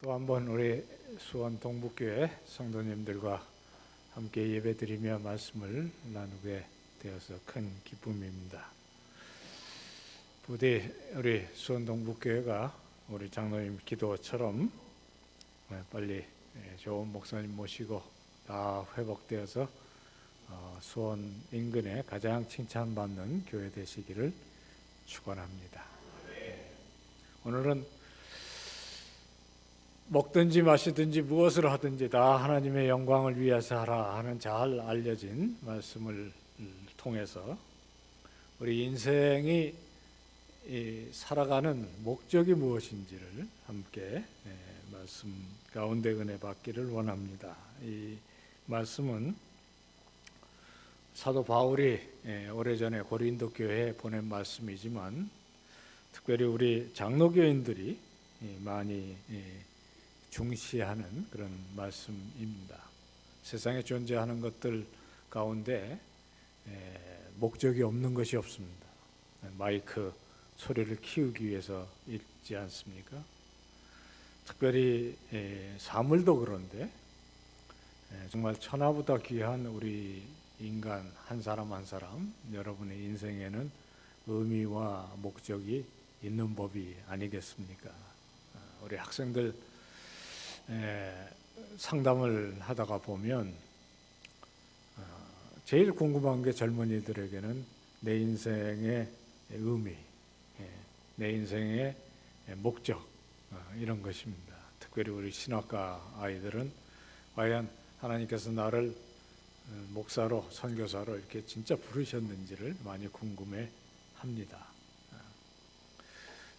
또 한 번 우리 수원 동북교회 성도님들과 함께 예배드리며 말씀을 나누게 되어서 큰 기쁨입니다. 부디 우리 수원 동북교회가 우리 장로님 기도처럼 빨리 좋은 목사님 모시고 다 회복되어서 수원 인근에 가장 칭찬받는 교회 되시기를 축원합니다. 오늘은 먹든지 마시든지 무엇을 하든지 다 하나님의 영광을 위해서 하라 하는 잘 알려진 말씀을 통해서 우리 인생이 살아가는 목적이 무엇인지를 함께 말씀 가운데 은혜 받기를 원합니다. 이 말씀은 사도 바울이 오래전에 고린도 교회에 보낸 말씀이지만 특별히 우리 장로교인들이 많이 중시하는 그런 말씀입니다. 세상에 존재하는 것들 가운데 목적이 없는 것이 없습니다. 마이크 소리를 키우기 위해서 있지 않습니까? 특별히 사물도 그런데 정말 천하보다 귀한 우리 인간 한 사람 한 사람, 여러분의 인생에는 의미와 목적이 있는 법이 아니겠습니까? 우리 학생들 상담을 하다가 보면 제일 궁금한 게 젊은이들에게는 내 인생의 의미, 내 인생의 목적, 이런 것입니다. 특별히 우리 신학과 아이들은 과연 하나님께서 나를 목사로, 선교사로 이렇게 진짜 부르셨는지를 많이 궁금해 합니다.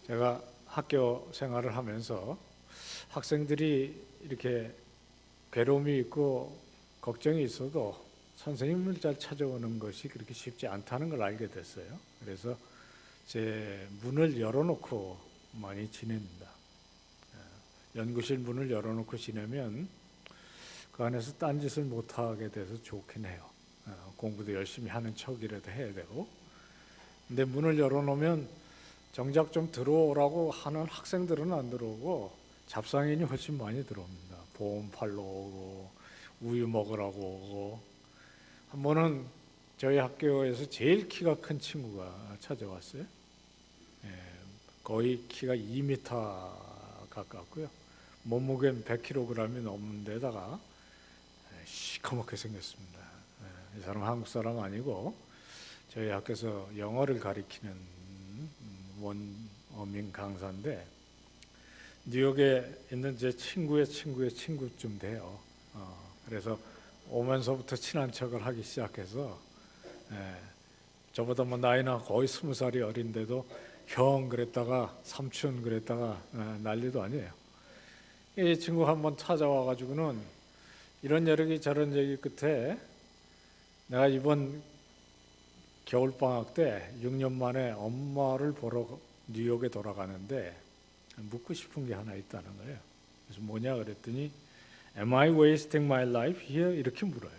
제가 학교 생활을 하면서 학생들이 이렇게 괴로움이 있고 걱정이 있어도 선생님을 잘 찾아오는 것이 그렇게 쉽지 않다는 걸 알게 됐어요. 그래서 제 문을 열어놓고 많이 지냅니다. 연구실 문을 열어놓고 지내면 그 안에서 딴짓을 못하게 돼서 좋긴 해요. 공부도 열심히 하는 척이라도 해야 되고. 근데 문을 열어놓으면 정작 좀 들어오라고 하는 학생들은 안 들어오고 잡상인이 훨씬 많이 들어옵니다. 보험 팔러 오고 우유 먹으라고 오고. 한 번은 저희 학교에서 제일 키가 큰 친구가 찾아왔어요. 거의 키가 2m 가깝고요. 몸무게는 100kg이 넘는 데다가 시커멓게 생겼습니다. 이 사람 한국 사람 아니고 저희 학교에서 영어를 가리키는 원어민 강사인데 뉴욕에 있는 제 친구의 친구쯤 돼요. 그래서 오면서부터 친한 척을 하기 시작해서 저보다 뭐 나이나 거의 20살이 어린데도 형 그랬다가 삼촌 그랬다가 난리도 아니에요. 이 친구 한번 찾아와가지고는 이런 얘기 저런 얘기 끝에 내가 이번 겨울방학 때 6년 만에 엄마를 보러 뉴욕에 돌아가는데 묻고 싶은 게 하나 있다는 거예요. 그래서 뭐냐 그랬더니 Am I wasting my life here? 이렇게 물어요.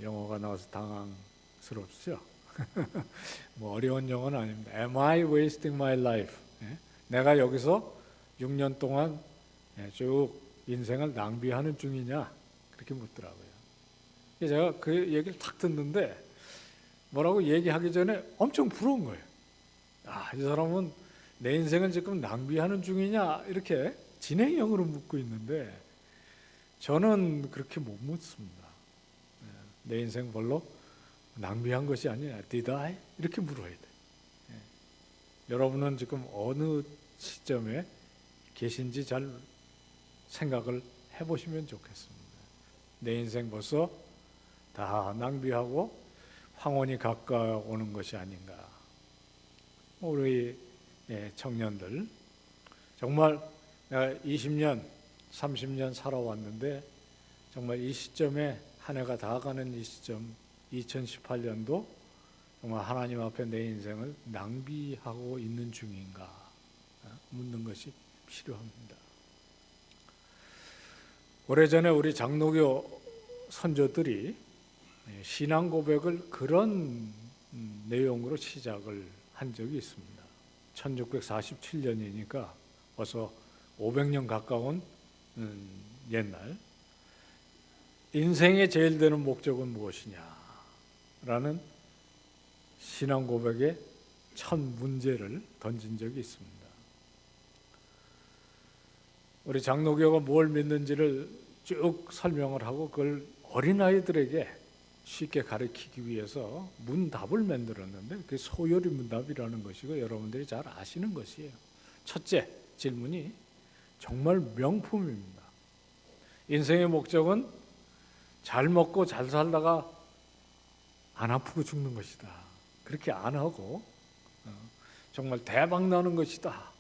영어가 나와서 당황스럽죠. 뭐 어려운 영어는 아닙니다. Am I wasting my life? 내가 여기서 6년 동안 쭉 인생을 낭비하는 중이냐? 그렇게 묻더라고요. 제가 그 얘기를 탁 듣는데 뭐라고 얘기하기 전에 엄청 부러운 거예요. 이 사람은 내 인생을 지금 낭비하는 중이냐 이렇게 진행형으로 묻고 있는데 저는 그렇게 못 묻습니다. 내 인생 별로 낭비한 것이 아니냐. Did I? 이렇게 물어야 돼. 여러분은 지금 어느 시점에 계신지 잘 생각을 해보시면 좋겠습니다. 내 인생 벌써 다 낭비하고 황혼이 가까워오는 것이 아닌가. 우리 청년들 정말 내가 20년, 30년 살아왔는데 정말 이 시점에 한 해가 다 가는 이 시점 2018년도 정말 하나님 앞에 내 인생을 낭비하고 있는 중인가 묻는 것이 필요합니다. 오래전에 우리 장로교 선조들이 신앙 고백을 그런 내용으로 시작을 한 적이 있습니다. 1647년이니까 벌써 500년 가까운 옛날 인생의 제일 되는 목적은 무엇이냐라는 신앙 고백의 첫 문제를 던진 적이 있습니다. 우리 장로교가 뭘 믿는지를 쭉 설명을 하고 그걸 어린아이들에게 쉽게 가르치기 위해서 문답을 만들었는데 그게 소요리 문답이라는 것이고 여러분들이 잘 아시는 것이에요. 첫째 질문이 정말 명품입니다. 인생의 목적은 잘 먹고 잘 살다가 안 아프고 죽는 것이다. 그렇게 안 하고 정말 대박 나는 것이다.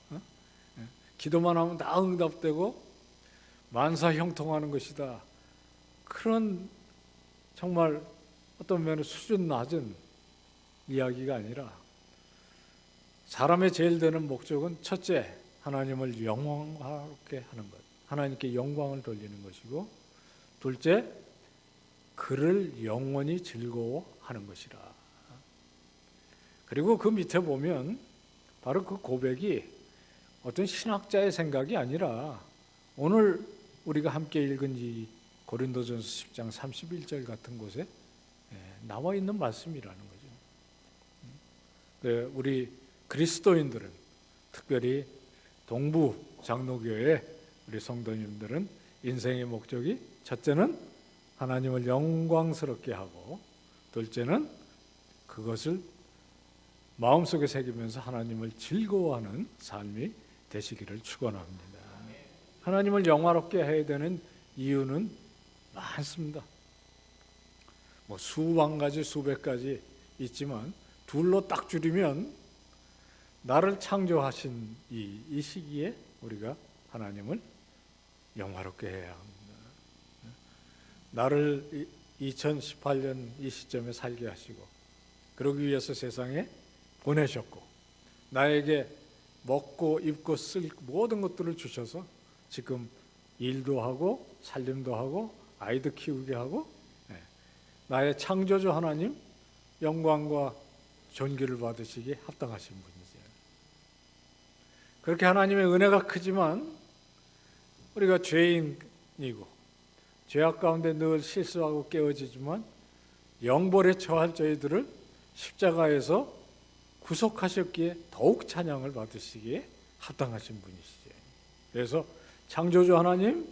기도만 하면 다 응답되고 만사 형통하는 것이다. 그런 정말 어떤 면에 수준 낮은 이야기가 아니라 사람의 제일 되는 목적은 첫째 하나님을 영광하게 하는 것, 하나님께 영광을 돌리는 것이고 둘째 그를 영원히 즐거워하는 것이라. 그리고 그 밑에 보면 바로 그 고백이 어떤 신학자의 생각이 아니라 오늘 우리가 함께 읽은 이 고린도전서 10장 31절 같은 곳에 나와 있는 말씀이라는 거죠. 우리 그리스도인들은 특별히 동부 장로교회 우리 성도님들은 인생의 목적이 첫째는 하나님을 영광스럽게 하고 둘째는 그것을 마음속에 새기면서 하나님을 즐거워하는 삶이 되시기를 축원합니다. 하나님을 영화롭게 해야 되는 이유는 많습니다. 뭐 수만 가지 수백 가지 있지만 둘로 딱 줄이면 나를 창조하신 이 시기에 우리가 하나님을 영화롭게 해야 합니다. 나를 2018년 이 시점에 살게 하시고 그러기 위해서 세상에 보내셨고 나에게 먹고 입고 쓸 모든 것들을 주셔서 지금 일도 하고 살림도 하고 아이도 키우게 하고 나의 창조주 하나님 영광과 존귀를 받으시기에 합당하신 분이죠. 그렇게 하나님의 은혜가 크지만 우리가 죄인이고 죄악 가운데 늘 실수하고 깨어지지만 영벌에 처할 저희들을 십자가에서 구속하셨기에 더욱 찬양을 받으시기에 합당하신 분이시죠. 그래서 창조주 하나님,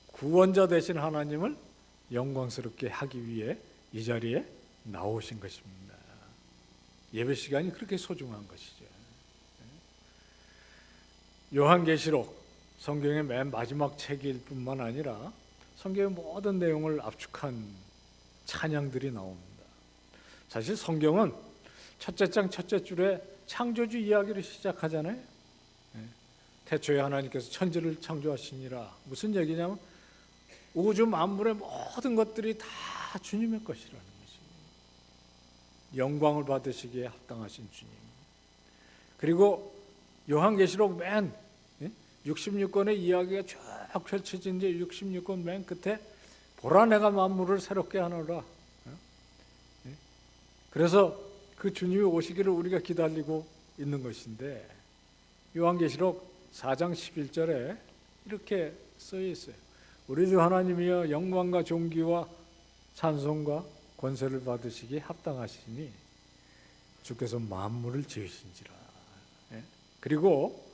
구원자 되신 하나님을 영광스럽게 하기 위해 이 자리에 나오신 것입니다. 예배 시간이 그렇게 소중한 것이죠. 요한계시록 성경의 맨 마지막 책일 뿐만 아니라 성경의 모든 내용을 압축한 찬양들이 나옵니다. 사실 성경은 첫째 장 첫째 줄에 창조주 이야기를 시작하잖아요. 태초에 하나님께서 천지를 창조하시니라. 무슨 얘기냐면 우주 만물의 모든 것들이 다 주님의 것이라는 것입니다. 영광을 받으시기에 합당하신 주님. 그리고 요한계시록 맨 66권의 이야기가 쭉 펼쳐진 이제 66권 맨 끝에 보라 내가 만물을 새롭게 하노라. 그래서 그 주님이 오시기를 우리가 기다리고 있는 것인데 요한계시록 4장 11절에 이렇게 써 있어요. 우리도 하나님이여 영광과 존귀와 찬송과 권세를 받으시기에 합당하시니 주께서 만물을 지으신지라. 그리고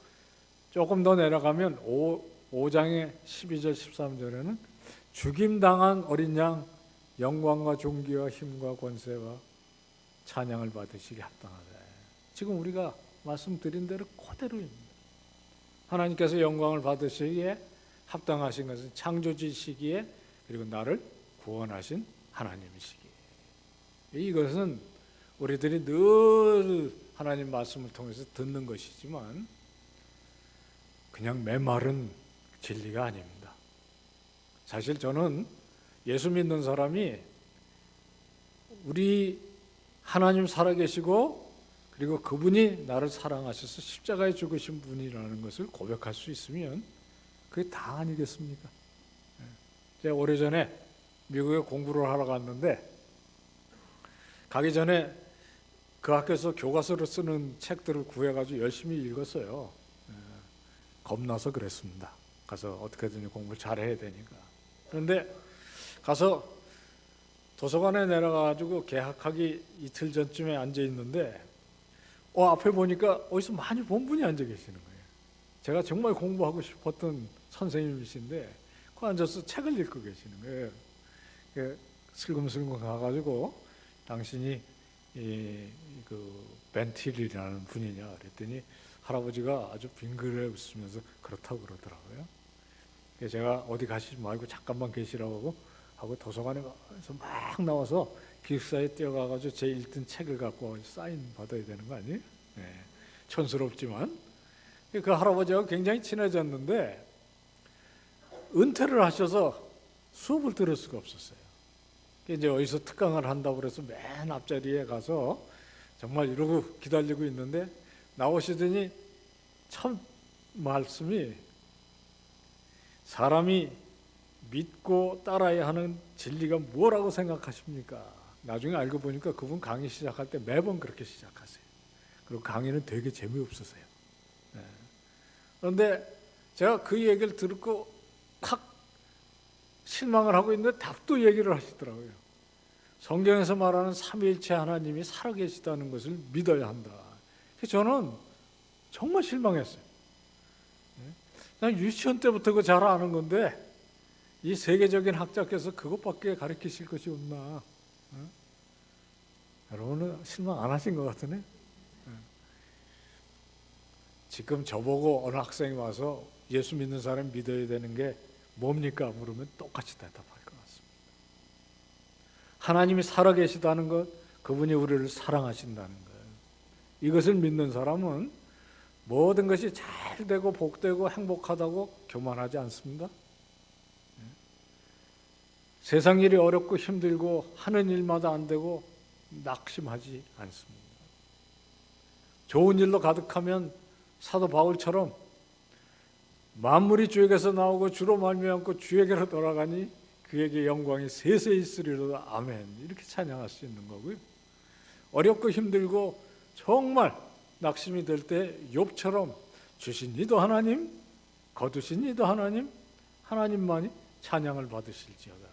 조금 더 내려가면 5장의 12절 13절에는 죽임당한 어린 양 영광과 존귀와 힘과 권세와 찬양을 받으시기에 합당하다. 지금 우리가 말씀드린 대로 그대로입니다. 하나님께서 영광을 받으시기에 합당하신 것은 창조주시기에 그리고 나를 구원하신 하나님이시기에. 이것은 우리들이 늘 하나님 말씀을 통해서 듣는 것이지만 그냥 메마른 진리가 아닙니다. 사실 저는 예수 믿는 사람이 우리 하나님 살아계시고 그리고 그분이 나를 사랑하셔서 십자가에 죽으신 분이라는 것을 고백할 수 있으면 그게 다 아니겠습니까? 제가 오래전에 미국에 공부를 하러 갔는데 가기 전에 그 학교에서 교과서로 쓰는 책들을 구해가지고 열심히 읽었어요. 겁나서 그랬습니다. 가서 어떻게든 공부를 잘해야 되니까. 그런데 가서 도서관에 내려가가지고 개학하기 이틀 전쯤에 앉아 있는데 앞에 보니까 어디서 많이 본 분이 앉아 계시는 거예요. 제가 정말 공부하고 싶었던 선생님이신데 그 앉아서 책을 읽고 계시는 거예요. 슬금슬금 가가지고 당신이 그 벤틸이라는 분이냐 그랬더니 할아버지가 아주 빙그레 웃으면서 그렇다고 그러더라고요. 제가 어디 가시지 말고 잠깐만 계시라고 하고 도서관에서 막 나와서 기숙사에 뛰어가가지고 제 읽던 책을 갖고 사인 받아야 되는 거 아니에요? 네. 촌스럽지만 그 할아버지하고 굉장히 친해졌는데 은퇴를 하셔서 수업을 들을 수가 없었어요. 이제 어디서 특강을 한다고 그래서 맨 앞자리에 가서 정말 이러고 기다리고 있는데 나오시더니 참 말씀이 사람이 믿고 따라야 하는 진리가 뭐라고 생각하십니까? 나중에 알고 보니까 그분 강의 시작할 때 매번 그렇게 시작하세요. 그리고 강의는 되게 재미없으세요. 네. 그런데 제가 그 얘기를 듣고 확 실망을 하고 있는데 답도 얘기를 하시더라고요. 성경에서 말하는 삼위일체 하나님이 살아계시다는 것을 믿어야 한다. 저는 정말 실망했어요. 난 유치원 때부터 그거 잘 아는 건데 이 세계적인 학자께서 그것밖에 가르치실 것이 없나? 여러분은 실망 안 하신 것 같으네. 지금 저보고 어느 학생이 와서 예수 믿는 사람 믿어야 되는 게 뭡니까? 물으면 똑같이 대답할 것 같습니다. 하나님이 살아계시다는 것, 그분이 우리를 사랑하신다는 것, 이것을 믿는 사람은 모든 것이 잘 되고 복되고 행복하다고 교만하지 않습니다. 세상 일이 어렵고 힘들고 하는 일마다 안 되고 낙심하지 않습니다. 좋은 일로 가득하면 사도 바울처럼 만물이 주에게서 나오고 주로 말미암고 주에게로 돌아가니 그에게 영광이 세세 있으리로다. 아멘. 이렇게 찬양할 수 있는 거고요. 어렵고 힘들고 정말 낙심이 될 때 욥처럼 주신 이도 하나님, 거두신 이도 하나님, 하나님만이 찬양을 받으실지어다.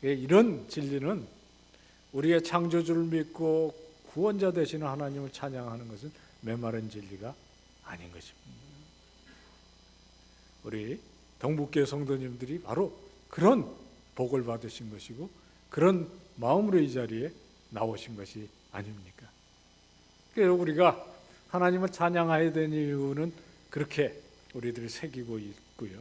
이런 진리는 우리의 창조주를 믿고 구원자 되시는 하나님을 찬양하는 것은 메마른 진리가 아닌 것입니다. 우리 동북교회 성도님들이 바로 그런 복을 받으신 것이고 그런 마음으로 이 자리에 나오신 것이 아닙니까? 그래서 우리가 하나님을 찬양해야 되는 이유는 그렇게 우리들이 새기고 있고요.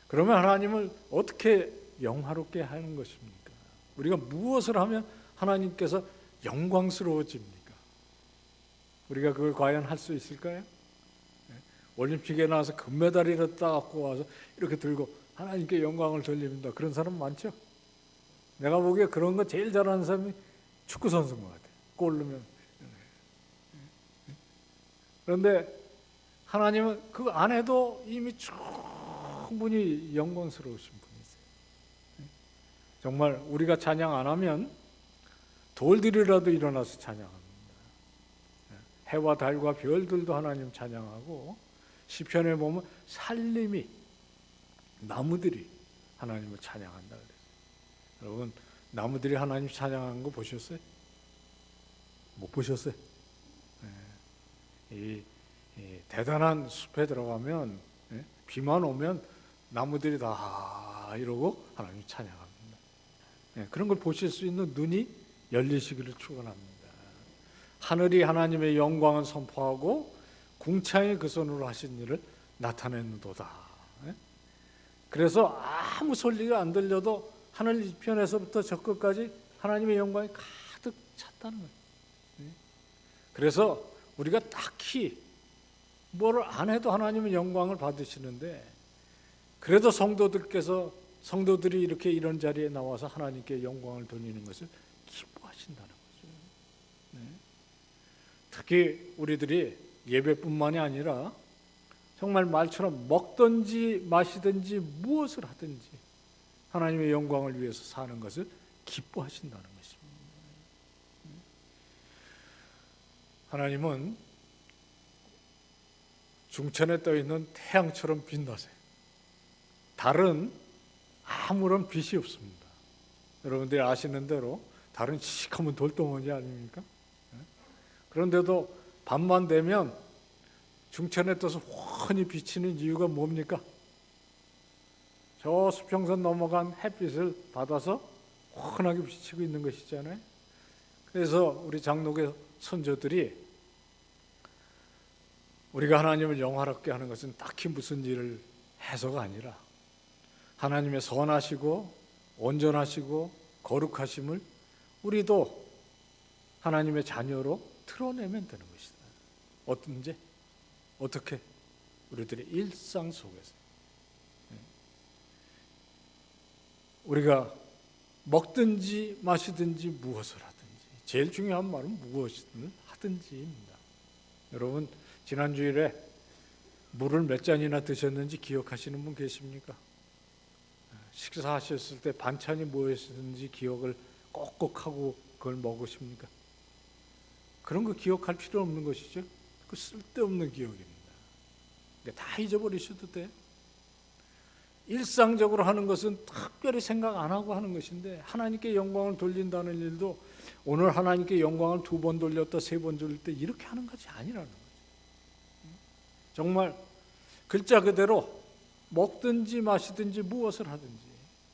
그러면 하나님을 어떻게 영화롭게 하는 것입니까? 우리가 무엇을 하면 하나님께서 영광스러워집니까? 우리가 그걸 과연 할 수 있을까요? 올림픽에 나와서 금메달을 따갖고 와서 이렇게 들고 하나님께 영광을 돌립니다. 그런 사람 많죠? 내가 보기에 그런 거 제일 잘하는 사람이 축구 선수인 것 같아요. 골 넣으면. 그런데 하나님은 그 안에도 이미 충분히 영광스러우신 분이세요. 정말 우리가 찬양 안 하면 돌들이라도 일어나서 찬양합니다. 해와 달과 별들도 하나님 찬양하고 시편에 보면 살림이 나무들이 하나님을 찬양한다 그래요. 여러분 나무들이 하나님 찬양하는 거 보셨어요? 못 보셨어요? 이 대단한 숲에 들어가면 비만 오면 나무들이 다 이러고 하나님 찬양합니다. 그런 걸 보실 수 있는 눈이 열리시기를 축원합니다. 하늘이 하나님의 영광을 선포하고 궁창이 그 손으로 하신 일을 나타내는도다. 그래서 아무 소리가 안 들려도 하늘 이편에서부터 저 끝까지 하나님의 영광이 가득 찼다는 거예요. 그래서 우리가 딱히 뭐를 안 해도 하나님의 영광을 받으시는데 그래도 성도들이 이렇게 이런 자리에 나와서 하나님께 영광을 돌리는 것을 기뻐하신다는 거죠. 특히 우리들이 예배뿐만이 아니라 정말 말처럼 먹든지 마시든지 무엇을 하든지 하나님의 영광을 위해서 사는 것을 기뻐하신다는 것입니다. 하나님은 중천에 떠 있는 태양처럼 빛나세요. 달은 아무런 빛이 없습니다. 여러분들이 아시는 대로 달은 시커먼 돌덩어리 아닙니까? 그런데도 밤만 되면 중천에 떠서 훤히 비치는 이유가 뭡니까? 저 수평선 넘어간 햇빛을 받아서 훤하게 비치고 있는 것이잖아요. 그래서 우리 장로교 선조들이 우리가 하나님을 영화롭게 하는 것은 딱히 무슨 일을 해서가 아니라 하나님의 선하시고 온전하시고 거룩하심을 우리도 하나님의 자녀로 드러내면 되는 것이다. 어떤지? 어떻게? 우리들의 일상 속에서 우리가 먹든지 마시든지 무엇을 하든지 제일 중요한 말은 무엇이든 하든지입니다. 여러분 지난 주일에 물을 몇 잔이나 드셨는지 기억하시는 분 계십니까? 식사하셨을 때 반찬이 무엇이든지 기억을 꼭꼭 하고 그걸 먹으십니까? 그런 거 기억할 필요 없는 것이죠. 그 쓸데없는 기억입니다. 다 잊어버리셔도 돼요. 일상적으로 하는 것은 특별히 생각 안 하고 하는 것인데 하나님께 영광을 돌린다는 일도 오늘 하나님께 영광을 2번 돌렸다 3번 돌릴 때 이렇게 하는 것이 아니라는 거죠. 정말 글자 그대로 먹든지 마시든지 무엇을 하든지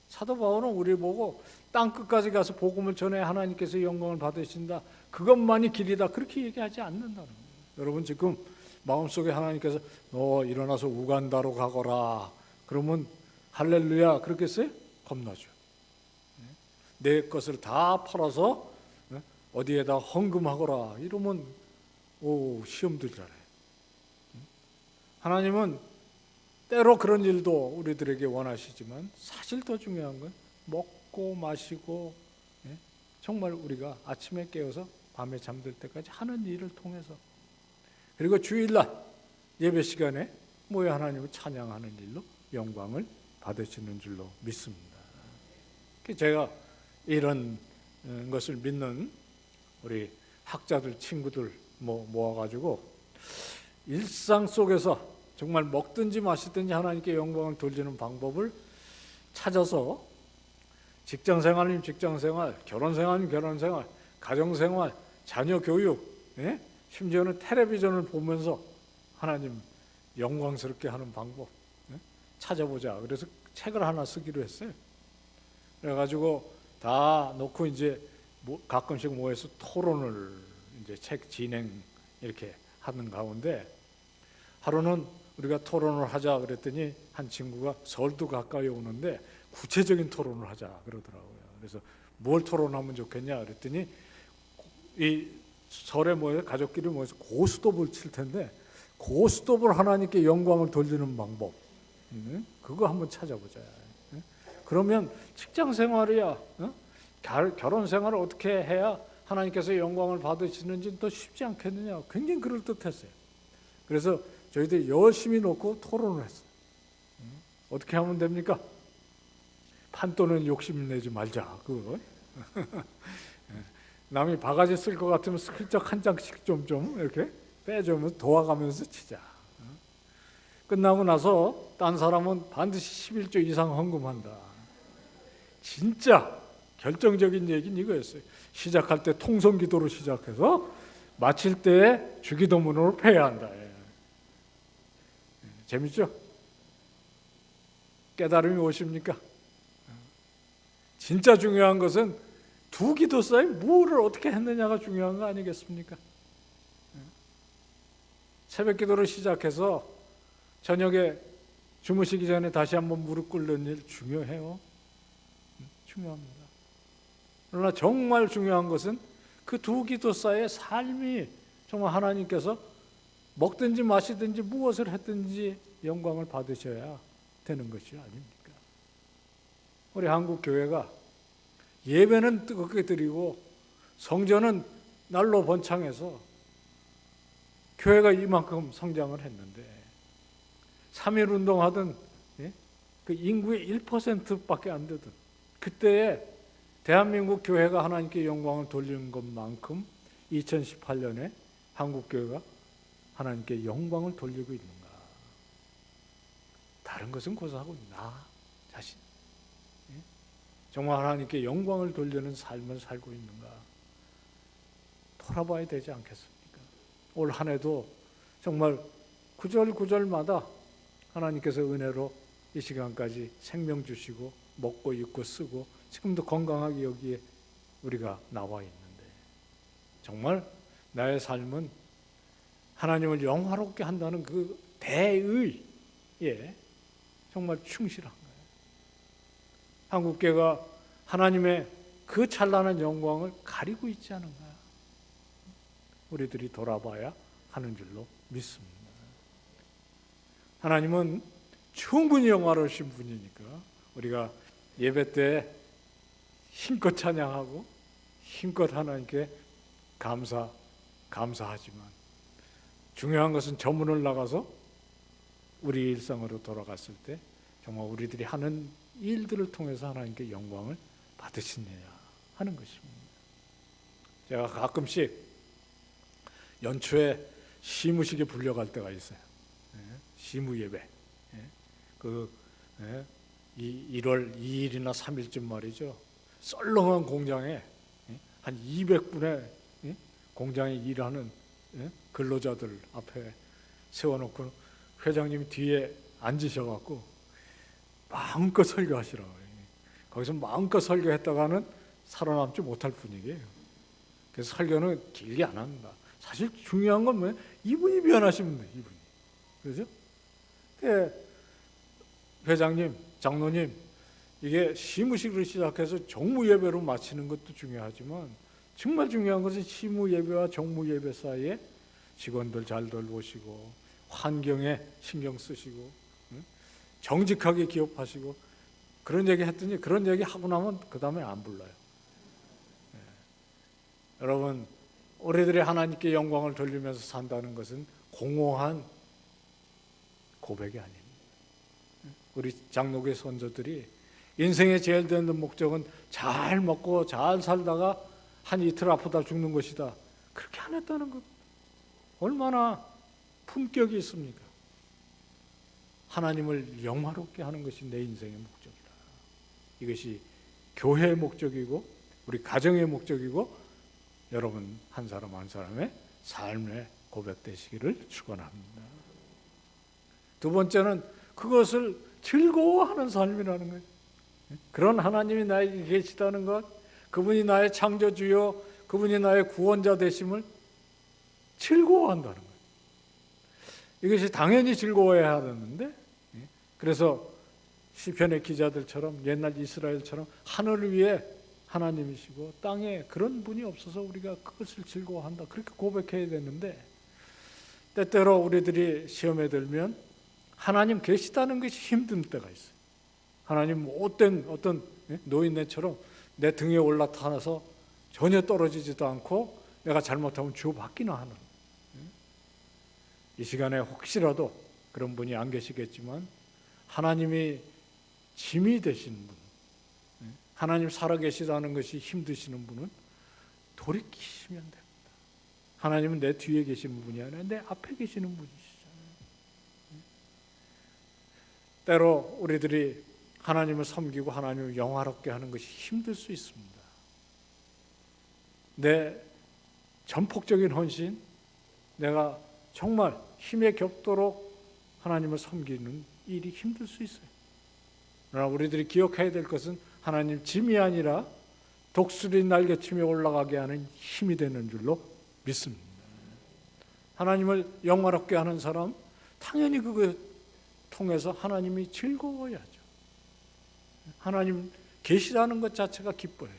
사도 바울은 우리 보고 땅끝까지 가서 복음을 전해 하나님께서 영광을 받으신다. 그것만이 길이다. 그렇게 얘기하지 않는다는 거예요. 여러분 지금 마음속에 하나님께서 너 일어나서 우간다로 가거라. 그러면 할렐루야 그렇겠어요? 겁나죠. 내 것을 다 팔아서 어디에다 헌금하거라. 이러면 시험 들잖아요. 하나님은 때로 그런 일도 우리들에게 원하시지만 사실 더 중요한 건 먹고 마시고 정말 우리가 아침에 깨어서 밤에 잠들 때까지 하는 일을 통해서 그리고 주일날 예배 시간에 모여 하나님을 찬양하는 일로 영광을 받으시는 줄로 믿습니다. 제가 이런 것을 믿는 우리 학자들 친구들 모아가지고 일상 속에서 정말 먹든지 마시든지 하나님께 영광을 돌리는 방법을 찾아서 직장생활이면 직장생활, 결혼생활이면 결혼생활, 가정생활, 자녀 교육, 심지어는 텔레비전을 보면서 하나님 영광스럽게 하는 방법 찾아보자. 그래서 책을 하나 쓰기로 했어요. 그래가지고 다 놓고 이제 가끔씩 모여서 토론을 이제 책 진행 이렇게 하는 가운데 하루는 우리가 토론을 하자 그랬더니 한 친구가 서울도 가까이 오는데 구체적인 토론을 하자 그러더라고요. 그래서 뭘 토론하면 좋겠냐 그랬더니 이 설에 모여 가족끼리 모여서 고스톱을 칠 텐데 고스톱을 하나님께 영광을 돌리는 방법 그거 한번 찾아보자. 그러면 직장 생활이야 결혼 생활을 어떻게 해야 하나님께서 영광을 받으시는지 더 쉽지 않겠느냐. 굉장히 그럴듯했어요. 그래서 저희들이 열심히 놓고 토론을 했어요. 어떻게 하면 됩니까? 판돈은 욕심 내지 말자. 그거. 남이 바가지 쓸 것 같으면 슬쩍 한 장씩 좀 이렇게 빼주면 도와가면서 치자. 끝나고 나서 딴 사람은 반드시 11조 이상 헌금한다. 진짜 결정적인 얘기는 이거였어요. 시작할 때 통성기도로 시작해서 마칠 때 주기도문으로 패야 한다. 재밌죠? 깨달음이 오십니까? 진짜 중요한 것은 두 기도사에 뭐를 어떻게 했느냐가 중요한 거 아니겠습니까? 새벽 기도로 시작해서 저녁에 주무시기 전에 다시 한번 무릎 꿇는 일 중요해요. 중요합니다. 그러나 정말 중요한 것은 그 두 기도사의 삶이 정말 하나님께서 먹든지 마시든지 무엇을 했든지 영광을 받으셔야 되는 것이 아닙니까? 우리 한국 교회가 예배는 뜨겁게 드리고 성전은 날로 번창해서 교회가 이만큼 성장을 했는데 3.1 운동하던 그 인구의 1%밖에 안 되던 그때에 대한민국 교회가 하나님께 영광을 돌리는 것만큼 2018년에 한국 교회가 하나님께 영광을 돌리고 있는가? 다른 것은 고사하고 나 자신, 정말 하나님께 영광을 돌리는 삶을 살고 있는가 돌아봐야 되지 않겠습니까? 올 한 해도 정말 구절구절마다 하나님께서 은혜로 이 시간까지 생명 주시고 먹고 입고 쓰고 지금도 건강하게 여기에 우리가 나와 있는데, 정말 나의 삶은 하나님을 영화롭게 한다는 그 대의에 정말 충실한 거예요. 한국교회가 하나님의 그 찬란한 영광을 가리고 있지 않은가, 우리들이 돌아봐야 하는 줄로 믿습니다. 하나님은 충분히 영화로우신 분이니까 우리가 예배 때 힘껏 찬양하고 힘껏 하나님께 감사하지만 중요한 것은 저 문을 나가서 우리 일상으로 돌아갔을 때 정말 우리들이 하는 일들을 통해서 하나님께 영광을 받으시느냐 하는 것입니다. 제가 가끔씩 연초에 시무식에 불려갈 때가 있어요. 시무 예배. 1월 2일이나 3일쯤 말이죠. 썰렁한 공장에 한 200분의 공장에 일하는 근로자들 앞에 세워놓고 회장님이 뒤에 앉으셔갖고 마음껏 설교하시라고 해요. 거기서 마음껏 설교했다가는 살아남지 못할 분위기예요. 그래서 설교는 길게 안 합니다. 사실 중요한 건 뭐예요? 이분이 변하시면 돼요. 이분이. 그렇죠? 회장님, 장로님, 이게 시무식으로 시작해서 정무예배로 마치는 것도 중요하지만 정말 중요한 것은 시무예배와 정무예배 사이에 직원들 잘 돌보시고 환경에 신경 쓰시고 정직하게 기업하시고 그런 얘기 했더니 그런 얘기 하고 나면 그 다음에 안 불러요. 여러분, 우리들이 하나님께 영광을 돌리면서 산다는 것은 공허한 고백이 아닙니다. 우리 장로교회 선조들이 인생의 제일 되는 목적은 잘 먹고 잘 살다가 한 이틀 아프다 죽는 것이다. 그렇게 안 했다는 것. 얼마나 품격이 있습니까? 하나님을 영화롭게 하는 것이 내 인생의 목적이다. 이것이 교회의 목적이고 우리 가정의 목적이고 여러분 한 사람 한 사람의 삶의 고백되시기를 축원합니다. 두 번째는 그것을 즐거워하는 삶이라는 거예요. 그런 하나님이 나에게 계시다는 것, 그분이 나의 창조주요, 그분이 나의 구원자 되심을 즐거워한다는 거예요. 이것이 당연히 즐거워야 하는데, 그래서 시편의 기자들처럼 옛날 이스라엘처럼 하늘을 위해 하나님이시고 땅에 그런 분이 없어서 우리가 그것을 즐거워한다 그렇게 고백해야 되는데, 때때로 우리들이 시험에 들면 하나님 계시다는 것이 힘든 때가 있어요. 하나님 못된 어떤 노인네처럼 내 등에 올라타서 전혀 떨어지지도 않고 내가 잘못하면 주받기나 하는, 이 시간에 혹시라도 그런 분이 안 계시겠지만 하나님이 짐이 되신 분, 하나님 살아계시다는 것이 힘드시는 분은 돌이키시면 됩니다. 하나님은 내 뒤에 계시는 분이 아니라 내 앞에 계시는 분이시잖아요. 때로 우리들이 하나님을 섬기고 하나님을 영화롭게 하는 것이 힘들 수 있습니다. 내 전폭적인 헌신, 내가 정말 힘에 겹도록 하나님을 섬기는 일이 힘들 수 있어요. 그러나 우리들이 기억해야 될 것은 하나님 짐이 아니라 독수리 날개치며 올라가게 하는 힘이 되는 줄로 믿습니다. 하나님을 영화롭게 하는 사람, 당연히 그거 통해서 하나님이 즐거워야죠. 하나님 계시다는 것 자체가 기뻐야죠.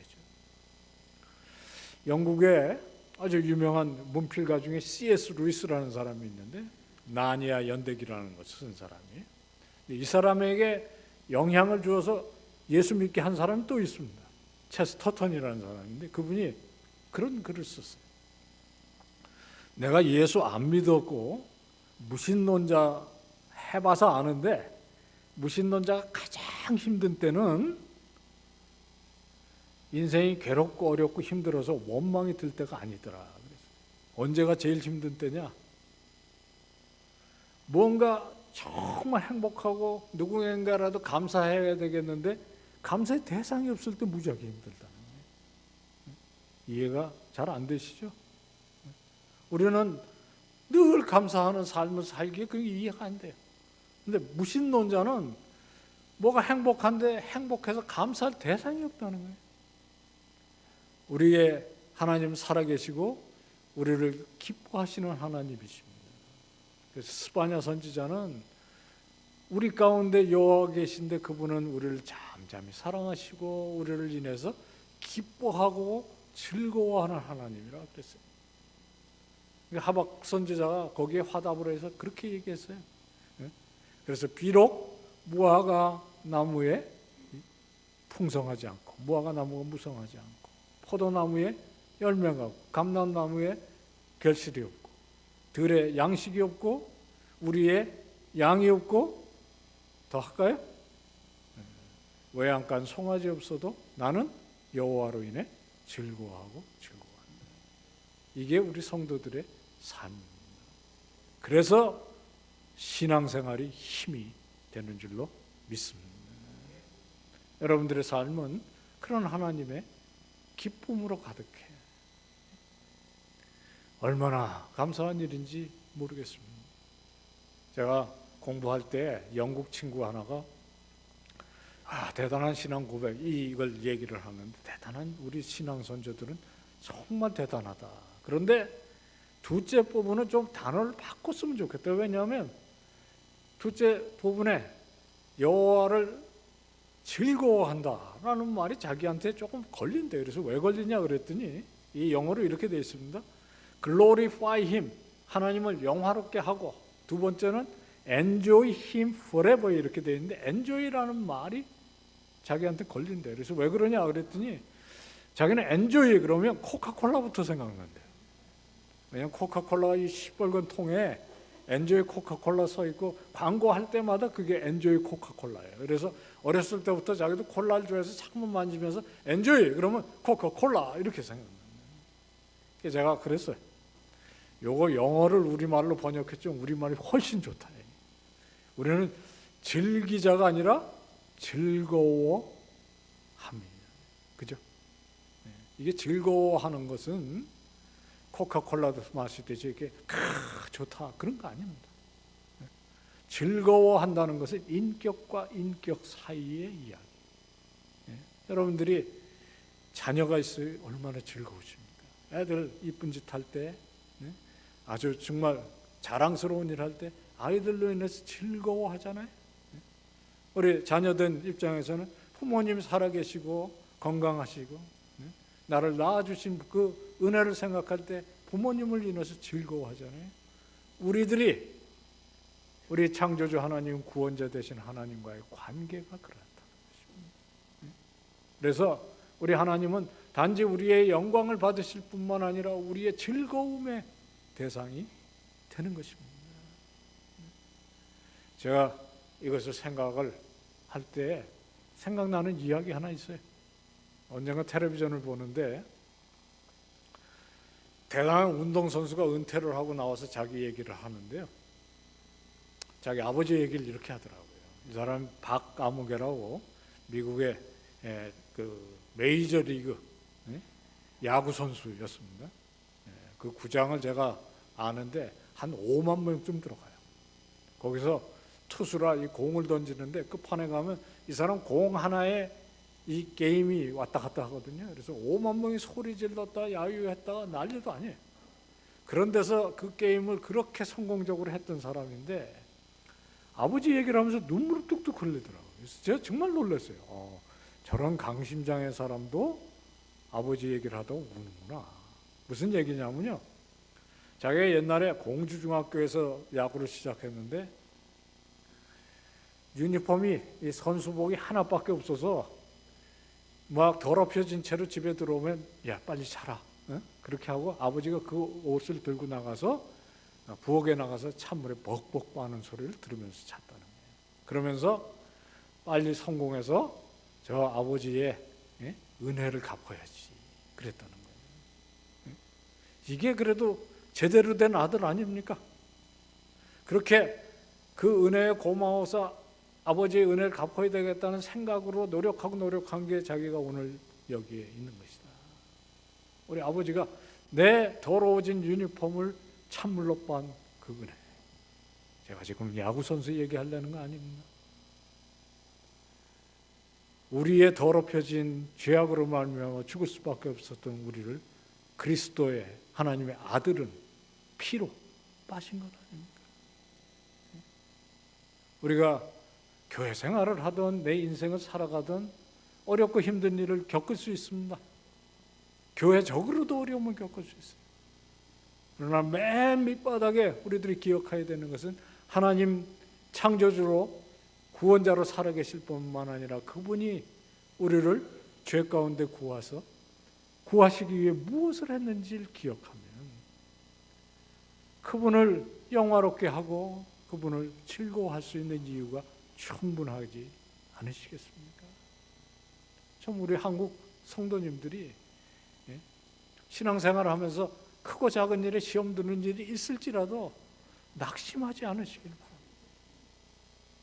영국에 아주 유명한 문필가 중에 C.S. 루이스라는 사람이 있는데, 나니아 연대기라는 것을 쓴 사람이에요. 이 사람에게 영향을 주어서 예수 믿게 한 사람이 또 있습니다. 체스터턴이라는 사람인데 그분이 그런 글을 썼어요. 내가 예수 안 믿었고 무신론자 해봐서 아는데 무신론자가 가장 힘든 때는 인생이 괴롭고 어렵고 힘들어서 원망이 들 때가 아니더라. 언제가 제일 힘든 때냐? 뭔가 정말 행복하고 누구에게라도 감사해야 되겠는데 감사의 대상이 없을 때 무지하게 힘들다는 거예요. 이해가 잘 안 되시죠? 우리는 늘 감사하는 삶을 살기에 그게 이해가 안 돼요. 근데 무신론자는 뭐가 행복한데 행복해서 감사할 대상이 없다는 거예요. 우리의 하나님 살아계시고 우리를 기뻐하시는 하나님이십니다. 그래서 스바냐 선지자는 우리 가운데 여호와 계신데 그분은 우리를 잠잠히 사랑하시고 우리를 인해서 기뻐하고 즐거워하는 하나님이라 그랬어요. 하박 선지자가 거기에 화답을 해서 그렇게 얘기했어요. 그래서 비록 무화과 나무에 풍성하지 않고 무화과 나무가 무성하지 않고 포도나무에 열매가 없고 감람나무에 결실이 없고 들에 양식이 없고 우리의 양이 없고 더 할까요? 외양간 송아지 없어도 나는 여호와로 인해 즐거워하고 즐거워한다. 이게 우리 성도들의 삶입니다. 그래서 신앙생활이 힘이 되는 줄로 믿습니다. 여러분들의 삶은 그런 하나님의 기쁨으로 가득해. 얼마나 감사한 일인지 모르겠습니다. 제가 공부할 때 영국 친구 하나가 대단한 신앙 고백 이걸 얘기를 하는데 대단한 우리 신앙 선조들은 정말 대단하다. 그런데 둘째 부분은 좀 단어를 바꿨으면 좋겠다. 왜냐하면 둘째 부분에 여호와를 즐거워한다라는 말이 자기한테 조금 걸린대요. 그래서 왜 걸리냐 그랬더니 이 영어로 이렇게 되어 있습니다. Glorify Him, 하나님을 영화롭게 하고, 두 번째는 Enjoy Him forever 이렇게 되어 있는데 Enjoy라는 말이 자기한테 걸린대요. 그래서 왜 그러냐 그랬더니 자기는 Enjoy 그러면 코카콜라부터 생각난대요. 왜냐하면 코카콜라가 이 시뻘건 통에 엔조이 코카콜라 써 있고 광고할 때마다 그게 엔조이 코카콜라예요. 그래서 어렸을 때부터 자기도 콜라를 좋아해서 자꾸만 만지면서 엔조이 그러면 코카콜라 이렇게 생각나요. 제가 그랬어요. 요거 영어를 우리말로 번역했지만 우리말이 훨씬 좋다. 우리는 즐기자가 아니라 즐거워합니다. 그죠? 이게 즐거워하는 것은 코카콜라도 마시듯이 이렇게 좋다 그런 거 아닙니다. 즐거워한다는 것은 인격과 인격 사이의 이야기. 여러분들이 자녀가 있어요. 얼마나 즐거우십니까? 애들 이쁜 짓 할 때, 아주 정말 자랑스러운 일 할 때 아이들로 인해서 즐거워하잖아요. 우리 자녀된 입장에서는 부모님이 살아계시고 건강하시고 나를 낳아주신 그 은혜를 생각할 때 부모님을 인해서 즐거워하잖아요. 우리 창조주 하나님, 구원자 되신 하나님과의 관계가 그렇다는 것입니다. 그래서 우리 하나님은 단지 우리의 영광을 받으실 뿐만 아니라 우리의 즐거움의 대상이 되는 것입니다. 제가 이것을 생각을 할 때 생각나는 이야기 하나 있어요. 언젠가 텔레비전을 보는데 대단한 운동선수가 은퇴를 하고 나와서 자기 얘기를 하는데요. 자기 아버지 얘기를 이렇게 하더라고요. 이 사람 박아무개라고 미국의 그 메이저리그 야구 선수였습니다. 그 구장을 제가 아는데 한 5만 명쯤 들어가요. 거기서 투수라 이 공을 던지는데 끝판에 가면 이 사람 공 하나에 이 게임이 왔다 갔다 하거든요. 그래서 5만 명이 소리 질렀다 야유했다가 난리도 아니에요. 그런 데서 그 게임을 그렇게 성공적으로 했던 사람인데 아버지 얘기를 하면서 눈물이 뚝뚝 흘리더라고요. 그래서 제가 정말 놀랐어요. 저런 강심장의 사람도 아버지 얘기를 하다가 우는구나. 무슨 얘기냐면요. 자기가 옛날에 공주중학교에서 야구를 시작했는데 유니폼이 이 선수복이 하나밖에 없어서 막 더럽혀진 채로 집에 들어오면 야 빨리 자라 그렇게 하고 아버지가 그 옷을 들고 나가서 부엌에 나가서 찬물에 벅벅 빠는 소리를 들으면서 잤다는 거예요. 그러면서 빨리 성공해서 저 아버지의 은혜를 갚아야지 그랬다는 거예요. 이게 그래도 제대로 된 아들 아닙니까? 그렇게 그 은혜에 고마워서 아버지의 은혜를 갚아야 되겠다는 생각으로 노력한 게 자기가 오늘 여기에 있는 것이다. 우리 아버지가 내 더러워진 유니폼을 찬물로 빤 그 은혜. 제가 지금 야구선수 얘기하려는 거 아닙니다. 우리의 더럽혀진 죄악으로 말미암아 죽을 수밖에 없었던 우리를 그리스도의 하나님의 아들은 피로 빠신 것 아닙니까? 우리가 교회 생활을 하던 내 인생을 살아가던 어렵고 힘든 일을 겪을 수 있습니다. 교회적으로도 어려움을 겪을 수 있어요. 그러나 맨 밑바닥에 우리들이 기억해야 되는 것은 하나님 창조주로 구원자로 살아계실 뿐만 아니라 그분이 우리를 죄 가운데 구하시기 위해 무엇을 했는지를 기억하면 그분을 영화롭게 하고 그분을 즐거워할 수 있는 이유가 충분하지 않으시겠습니까? 참 우리 한국 성도님들이 신앙생활을 하면서 크고 작은 일에 시험 드는 일이 있을지라도 낙심하지 않으시길 바랍니다.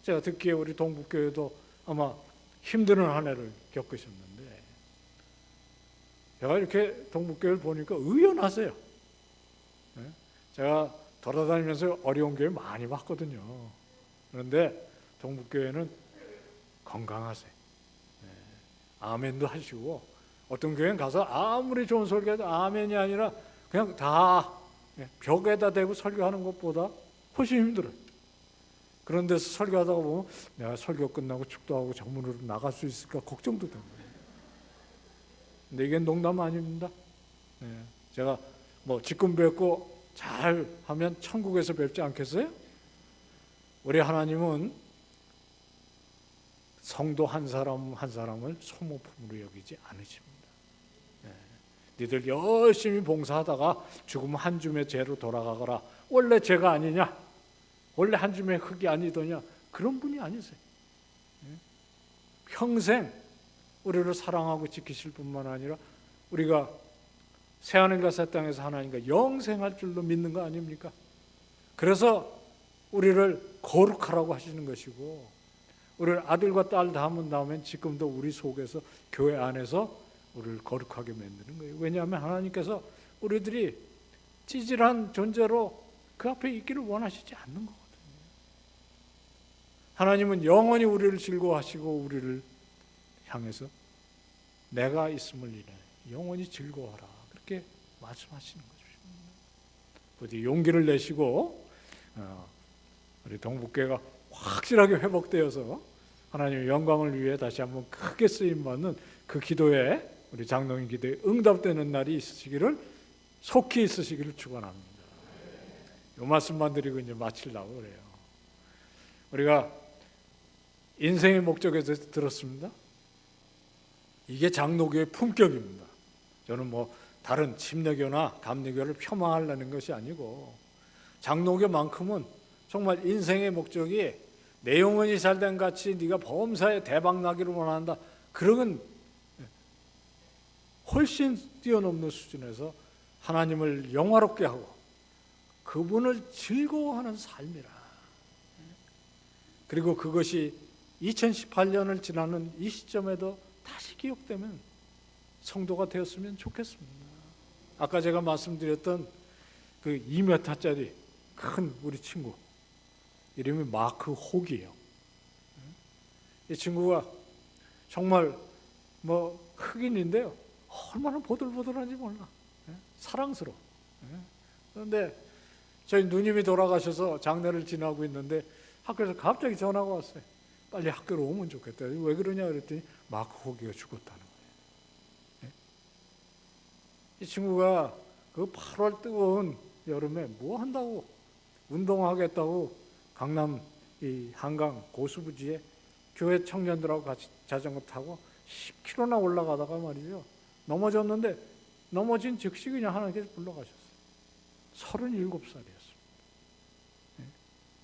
제가 듣기에 우리 동북교회도 아마 힘드는 한 해를 겪으셨는데 제가 이렇게 동북교회를 보니까 의연하세요. 제가 돌아다니면서 어려운 교회 많이 봤거든요. 그런데 동북교회는 건강하세요. 아멘도 하시고 어떤 교회는 가서 아무리 좋은 설교해도 아멘이 아니라 그냥 다 벽에다 대고 설교하는 것보다 훨씬 힘들어요. 그런 데서 설교하다가 보면 내가 설교 끝나고 축도하고 정문으로 나갈 수 있을까 걱정도 됩니다. 근데 이게 농담 아닙니다. 제가 뭐 지금 뵙고 잘 하면 천국에서 뵙지 않겠어요? 우리 하나님은 성도 한 사람 한 사람을 소모품으로 여기지 않으십니다. 니들 열심히 봉사하다가 죽으면 한 줌의 죄로 돌아가거라. 원래 죄가 아니냐? 원래 한 줌의 흙이 아니더냐? 그런 분이 아니세요. 평생 우리를 사랑하고 지키실 뿐만 아니라 우리가 새하늘과 새 땅에서 하나님과 영생할 줄로 믿는 거 아닙니까? 그래서 우리를 거룩하라고 하시는 것이고 우리를 아들과 딸 다음은 다음엔 지금도 우리 속에서 교회 안에서 우리를 거룩하게 만드는 거예요. 왜냐하면 하나님께서 우리들이 찌질한 존재로 그 앞에 있기를 원하시지 않는 거거든요. 하나님은 영원히 우리를 즐거워하시고 우리를 향해서 내가 있음을 인해 영원히 즐거워하라 그렇게 말씀하시는 거죠. 부디 용기를 내시고 우리 동북교회가 확실하게 회복되어서 하나님의 영광을 위해 다시 한번 크게 쓰임받는 그 기도에 우리 장로님 기도에 응답되는 날이 있으시기를 속히 있으시기를 축원합니다. 이 말씀만 드리고 이제 마치려고 그래요. 우리가 인생의 목적에 대해서 들었습니다. 이게 장로교의 품격입니다. 저는 뭐 다른 침례교나 감리교를 폄하하려는 것이 아니고 장로교만큼은 정말 인생의 목적이 내 영혼이 잘된 같이 네가 범사에 대박 나기를 원한다. 그런 훨씬 뛰어넘는 수준에서 하나님을 영화롭게 하고 그분을 즐거워하는 삶이라. 그리고 그것이 2018년을 지나는 이 시점에도 다시 기억되면 성도가 되었으면 좋겠습니다. 아까 제가 말씀드렸던 그 2m짜리 큰 우리 친구 이름이 마크 혹이에요. 이 친구가 정말 뭐 흑인인데요. 얼마나 보들보들한지 몰라. 사랑스러워. 그런데 저희 누님이 돌아가셔서 장례를 지나고 있는데 학교에서 갑자기 전화가 왔어요. 빨리 학교로 오면 좋겠다. 왜 그러냐 그랬더니 마크 호기가 죽었다는 거예요. 이 친구가 그 8월 뜨거운 여름에 뭐 한다고 운동하겠다고 강남 이 한강 고수부지에 교회 청년들하고 같이 자전거 타고 10km나 올라가다가 말이죠. 넘어졌는데 넘어진 즉시 그냥 하나님께서 불러가셨어요. 37살이었습니다.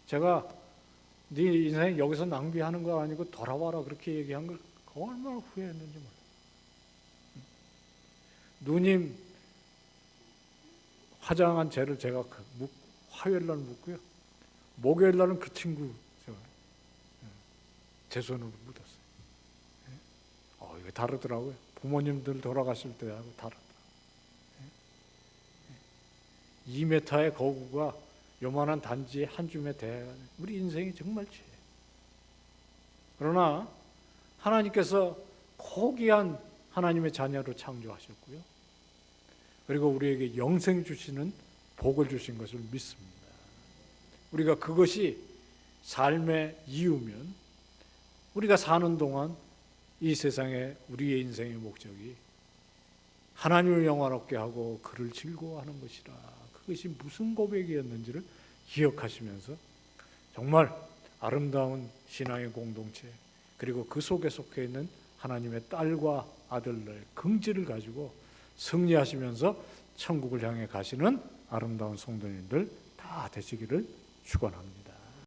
제가 네 인생 여기서 낭비하는 거 아니고 돌아와라 그렇게 얘기한 걸 얼마나 후회했는지 몰라요. 누님 화장한 죄를 제가 화요일 날 묻고요. 목요일 날은 그 친구 제 손으로 묻었어요. 이거 다르더라고요. 부모님들 돌아가실 때하고 다르다. 2m의 거구가 요만한 단지에 한 줌에 대해 우리 인생이 정말 죄예요. 그러나 하나님께서 고귀한 하나님의 자녀로 창조하셨고요. 그리고 우리에게 영생 주시는 복을 주신 것을 믿습니다. 우리가 그것이 삶의 이유면 우리가 사는 동안 이 세상에 우리의 인생의 목적이 하나님을 영화롭게 하고 그를 즐거워하는 것이라. 그것이 무슨 고백이었는지를 기억하시면서 정말 아름다운 신앙의 공동체, 그리고 그 속에 속해 있는 하나님의 딸과 아들의 긍지를 가지고 승리하시면서 천국을 향해 가시는 아름다운 성도님들 다 되시기를 축원합니다.